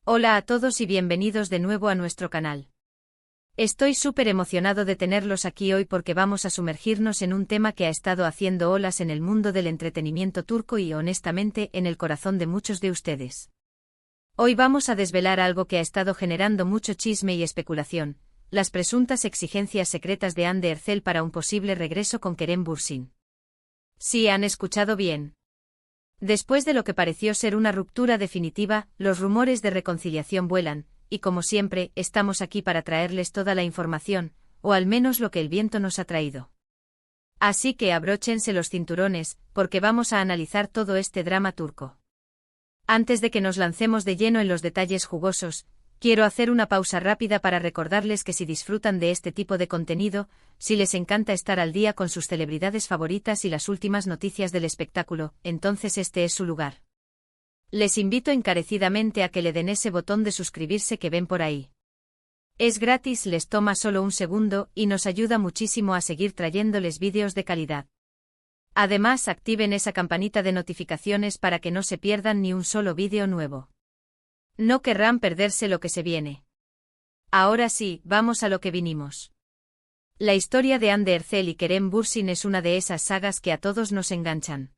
Hola a todos y bienvenidos de nuevo a nuestro canal. Estoy súper emocionado de tenerlos aquí hoy porque vamos a sumergirnos en un tema que ha estado haciendo olas en el mundo del entretenimiento turco y honestamente en el corazón de muchos de ustedes. Hoy vamos a desvelar algo que ha estado generando mucho chisme y especulación, las presuntas exigencias secretas de Hande Erçel para un posible regreso con Kerem Bürsin. Sí, han escuchado bien. Después de lo que pareció ser una ruptura definitiva, los rumores de reconciliación vuelan, y como siempre, estamos aquí para traerles toda la información, o al menos lo que el viento nos ha traído. Así que abróchense los cinturones, porque vamos a analizar todo este drama turco. Antes de que nos lancemos de lleno en los detalles jugosos, quiero hacer una pausa rápida para recordarles que si disfrutan de este tipo de contenido, si les encanta estar al día con sus celebridades favoritas y las últimas noticias del espectáculo, entonces este es su lugar. Les invito encarecidamente a que le den ese botón de suscribirse que ven por ahí. Es gratis, les toma solo un segundo y nos ayuda muchísimo a seguir trayéndoles vídeos de calidad. Además, activen esa campanita de notificaciones para que no se pierdan ni un solo vídeo nuevo. No querrán perderse lo que se viene. Ahora sí, vamos a lo que vinimos. La historia de Hande Erçel y Kerem Bürsin es una de esas sagas que a todos nos enganchan.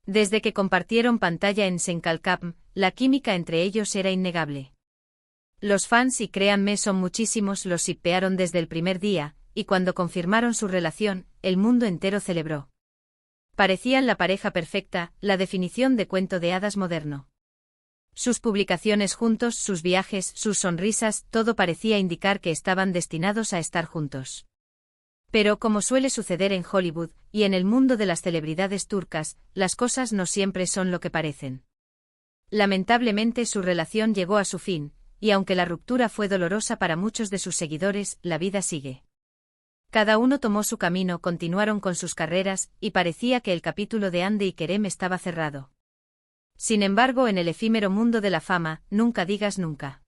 Desde que compartieron pantalla en Senkalkam, la química entre ellos era innegable. Los fans, y créanme son muchísimos, los shippearon desde el primer día, y cuando confirmaron su relación, el mundo entero celebró. Parecían la pareja perfecta, la definición de cuento de hadas moderno. Sus publicaciones juntos, sus viajes, sus sonrisas, todo parecía indicar que estaban destinados a estar juntos. Pero como suele suceder en Hollywood, y en el mundo de las celebridades turcas, las cosas no siempre son lo que parecen. Lamentablemente su relación llegó a su fin, y aunque la ruptura fue dolorosa para muchos de sus seguidores, la vida sigue. Cada uno tomó su camino, continuaron con sus carreras, y parecía que el capítulo de Hande y Kerem estaba cerrado. Sin embargo, en el efímero mundo de la fama, nunca digas nunca.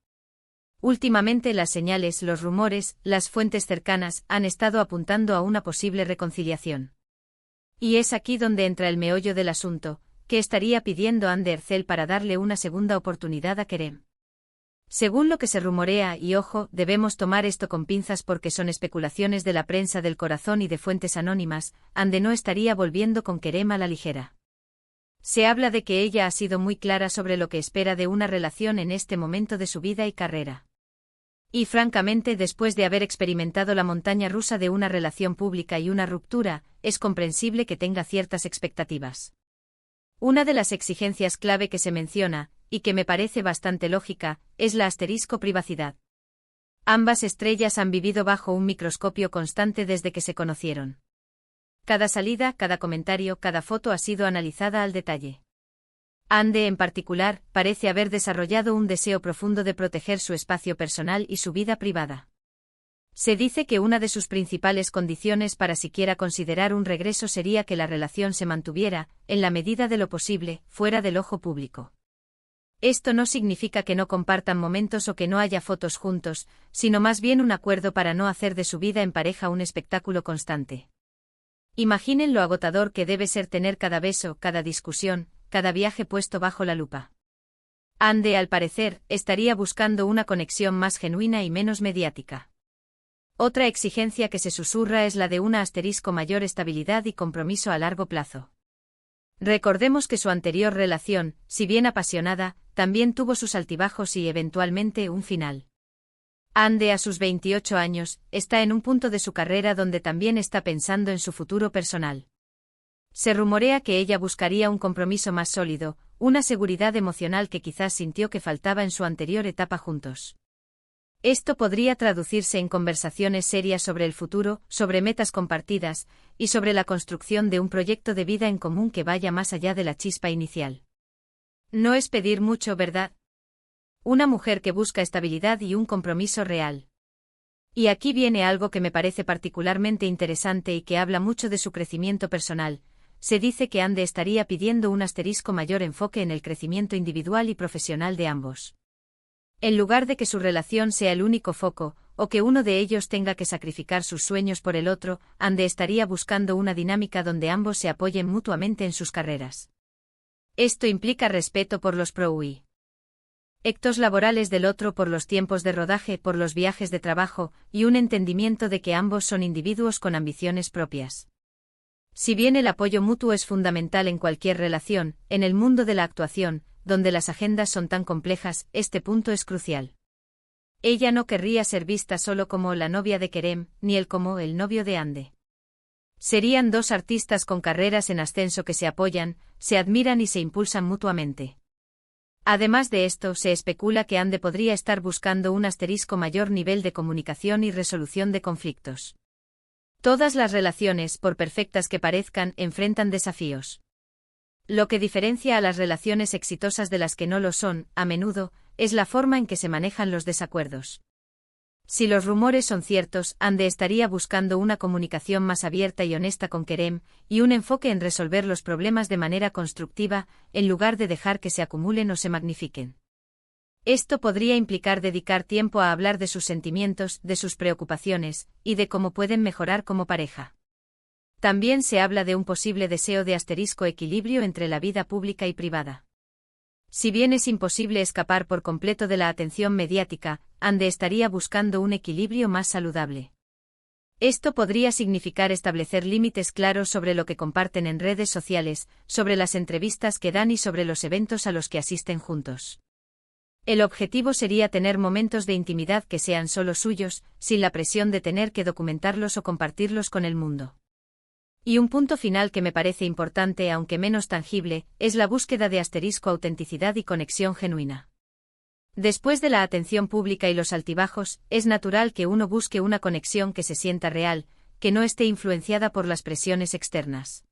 Últimamente las señales, los rumores, las fuentes cercanas, han estado apuntando a una posible reconciliación. Y es aquí donde entra el meollo del asunto, ¿qué estaría pidiendo Hande Erçel para darle una segunda oportunidad a Kerem? Según lo que se rumorea, y ojo, debemos tomar esto con pinzas porque son especulaciones de la prensa del corazón y de fuentes anónimas, Hande no estaría volviendo con Kerem a la ligera. Se habla de que ella ha sido muy clara sobre lo que espera de una relación en este momento de su vida y carrera. Y francamente, después de haber experimentado la montaña rusa de una relación pública y una ruptura, es comprensible que tenga ciertas expectativas. Una de las exigencias clave que se menciona, y que me parece bastante lógica, es la privacidad. Ambas estrellas han vivido bajo un microscopio constante desde que se conocieron. Cada salida, cada comentario, cada foto ha sido analizada al detalle. Hande, en particular, parece haber desarrollado un deseo profundo de proteger su espacio personal y su vida privada. Se dice que una de sus principales condiciones para siquiera considerar un regreso sería que la relación se mantuviera, en la medida de lo posible, fuera del ojo público. Esto no significa que no compartan momentos o que no haya fotos juntos, sino más bien un acuerdo para no hacer de su vida en pareja un espectáculo constante. Imaginen lo agotador que debe ser tener cada beso, cada discusión, cada viaje puesto bajo la lupa. Hande, al parecer, estaría buscando una conexión más genuina y menos mediática. Otra exigencia que se susurra es la de una mayor estabilidad y compromiso a largo plazo. Recordemos que su anterior relación, si bien apasionada, también tuvo sus altibajos y eventualmente un final. Hande, a sus 28 años, está en un punto de su carrera donde también está pensando en su futuro personal. Se rumorea que ella buscaría un compromiso más sólido, una seguridad emocional que quizás sintió que faltaba en su anterior etapa juntos. Esto podría traducirse en conversaciones serias sobre el futuro, sobre metas compartidas, y sobre la construcción de un proyecto de vida en común que vaya más allá de la chispa inicial. No es pedir mucho, ¿verdad? Una mujer que busca estabilidad y un compromiso real. Y aquí viene algo que me parece particularmente interesante y que habla mucho de su crecimiento personal. Se dice que Hande estaría pidiendo un mayor enfoque en el crecimiento individual y profesional de ambos. En lugar de que su relación sea el único foco, o que uno de ellos tenga que sacrificar sus sueños por el otro, Hande estaría buscando una dinámica donde ambos se apoyen mutuamente en sus carreras. Esto implica respeto por los pro-UI. Ectos laborales del otro por los tiempos de rodaje, por los viajes de trabajo, y un entendimiento de que ambos son individuos con ambiciones propias. Si bien el apoyo mutuo es fundamental en cualquier relación, en el mundo de la actuación, donde las agendas son tan complejas, este punto es crucial. Ella no querría ser vista solo como la novia de Kerem, ni él como el novio de Ande. Serían dos artistas con carreras en ascenso que se apoyan, se admiran y se impulsan mutuamente. Además de esto, se especula que Ande podría estar buscando un mayor nivel de comunicación y resolución de conflictos. Todas las relaciones, por perfectas que parezcan, enfrentan desafíos. Lo que diferencia a las relaciones exitosas de las que no lo son, a menudo, es la forma en que se manejan los desacuerdos. Si los rumores son ciertos, Ande estaría buscando una comunicación más abierta y honesta con Kerem, y un enfoque en resolver los problemas de manera constructiva, en lugar de dejar que se acumulen o se magnifiquen. Esto podría implicar dedicar tiempo a hablar de sus sentimientos, de sus preocupaciones, y de cómo pueden mejorar como pareja. También se habla de un posible deseo de equilibrio entre la vida pública y privada. Si bien es imposible escapar por completo de la atención mediática, Ande estaría buscando un equilibrio más saludable. Esto podría significar establecer límites claros sobre lo que comparten en redes sociales, sobre las entrevistas que dan y sobre los eventos a los que asisten juntos. El objetivo sería tener momentos de intimidad que sean solo suyos, sin la presión de tener que documentarlos o compartirlos con el mundo. Y un punto final que me parece importante, aunque menos tangible, es la búsqueda de autenticidad y conexión genuina. Después de la atención pública y los altibajos, es natural que uno busque una conexión que se sienta real, que no esté influenciada por las presiones externas.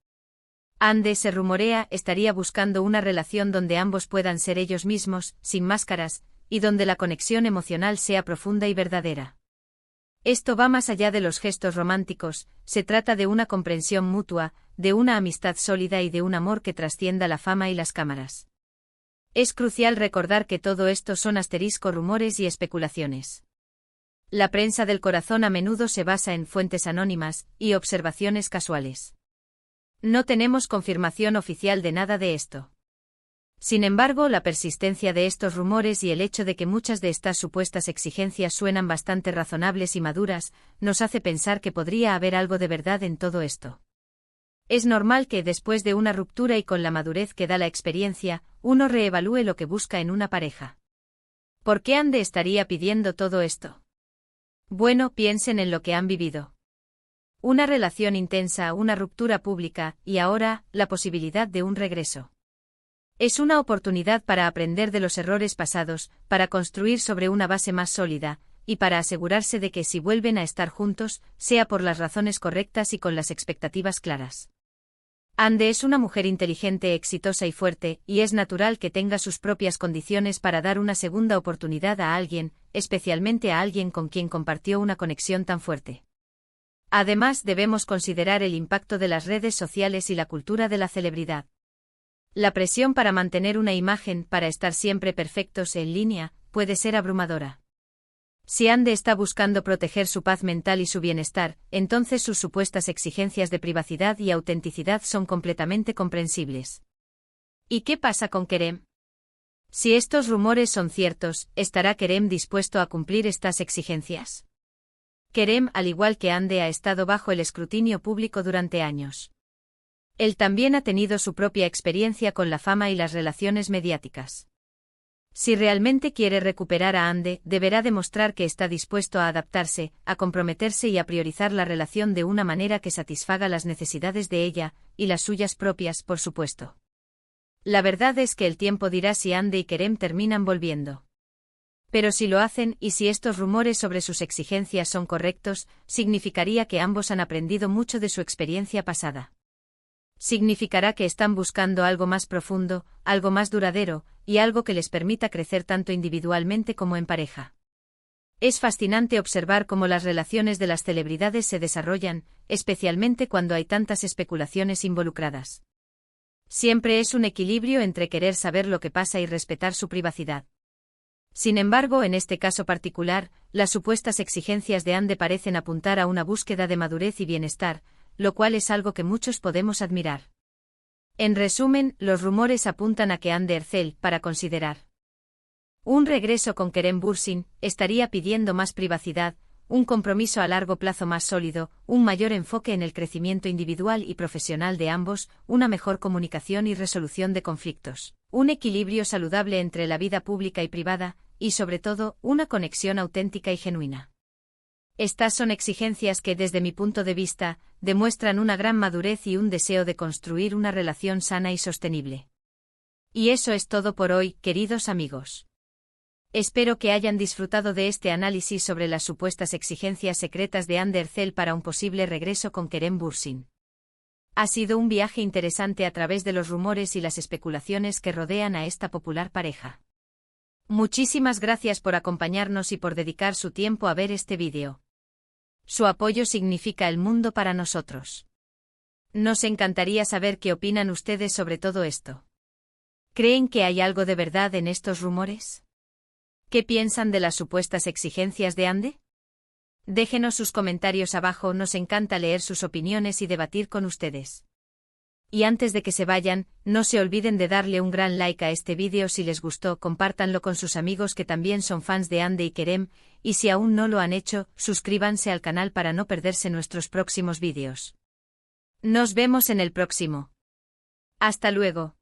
Ande, se rumorea, estaría buscando una relación donde ambos puedan ser ellos mismos, sin máscaras, y donde la conexión emocional sea profunda y verdadera. Esto va más allá de los gestos románticos, se trata de una comprensión mutua, de una amistad sólida y de un amor que trascienda la fama y las cámaras. Es crucial recordar que todo esto son rumores y especulaciones. La prensa del corazón a menudo se basa en fuentes anónimas y observaciones casuales. No tenemos confirmación oficial de nada de esto. Sin embargo, la persistencia de estos rumores y el hecho de que muchas de estas supuestas exigencias suenan bastante razonables y maduras, nos hace pensar que podría haber algo de verdad en todo esto. Es normal que, después de una ruptura y con la madurez que da la experiencia, uno reevalúe lo que busca en una pareja. ¿Por qué Ande estaría pidiendo todo esto? Bueno, piensen en lo que han vivido. Una relación intensa, una ruptura pública, y ahora, la posibilidad de un regreso. Es una oportunidad para aprender de los errores pasados, para construir sobre una base más sólida, y para asegurarse de que si vuelven a estar juntos, sea por las razones correctas y con las expectativas claras. Ande es una mujer inteligente, exitosa y fuerte, y es natural que tenga sus propias condiciones para dar una segunda oportunidad a alguien, especialmente a alguien con quien compartió una conexión tan fuerte. Además, debemos considerar el impacto de las redes sociales y la cultura de la celebridad. La presión para mantener una imagen, para estar siempre perfectos en línea, puede ser abrumadora. Si Ande está buscando proteger su paz mental y su bienestar, entonces sus supuestas exigencias de privacidad y autenticidad son completamente comprensibles. ¿Y qué pasa con Kerem? Si estos rumores son ciertos, ¿estará Kerem dispuesto a cumplir estas exigencias? Kerem, al igual que Ande, ha estado bajo el escrutinio público durante años. Él también ha tenido su propia experiencia con la fama y las relaciones mediáticas. Si realmente quiere recuperar a Ande, deberá demostrar que está dispuesto a adaptarse, a comprometerse y a priorizar la relación de una manera que satisfaga las necesidades de ella, y las suyas propias, por supuesto. La verdad es que el tiempo dirá si Ande y Kerem terminan volviendo. Pero si lo hacen, y si estos rumores sobre sus exigencias son correctos, significaría que ambos han aprendido mucho de su experiencia pasada. Significará que están buscando algo más profundo, algo más duradero, y algo que les permita crecer tanto individualmente como en pareja. Es fascinante observar cómo las relaciones de las celebridades se desarrollan, especialmente cuando hay tantas especulaciones involucradas. Siempre es un equilibrio entre querer saber lo que pasa y respetar su privacidad. Sin embargo, en este caso particular, las supuestas exigencias de Ande parecen apuntar a una búsqueda de madurez y bienestar, lo cual es algo que muchos podemos admirar. En resumen, los rumores apuntan a que Ande para considerar. Un regreso con Kerem Bürsin estaría pidiendo más privacidad, un compromiso a largo plazo más sólido, un mayor enfoque en el crecimiento individual y profesional de ambos, una mejor comunicación y resolución de conflictos, un equilibrio saludable entre la vida pública y privada, y sobre todo, una conexión auténtica y genuina. Estas son exigencias que, desde mi punto de vista, demuestran una gran madurez y un deseo de construir una relación sana y sostenible. Y eso es todo por hoy, queridos amigos. Espero que hayan disfrutado de este análisis sobre las supuestas exigencias secretas de Hande Erçel para un posible regreso con Kerem Bürsin. Ha sido un viaje interesante a través de los rumores y las especulaciones que rodean a esta popular pareja. Muchísimas gracias por acompañarnos y por dedicar su tiempo a ver este vídeo. Su apoyo significa el mundo para nosotros. Nos encantaría saber qué opinan ustedes sobre todo esto. ¿Creen que hay algo de verdad en estos rumores? ¿Qué piensan de las supuestas exigencias de Hande? Déjenos sus comentarios abajo, nos encanta leer sus opiniones y debatir con ustedes. Y antes de que se vayan, no se olviden de darle un gran like a este vídeo si les gustó, compártanlo con sus amigos que también son fans de Hande y Kerem, y si aún no lo han hecho, suscríbanse al canal para no perderse nuestros próximos vídeos. Nos vemos en el próximo. Hasta luego.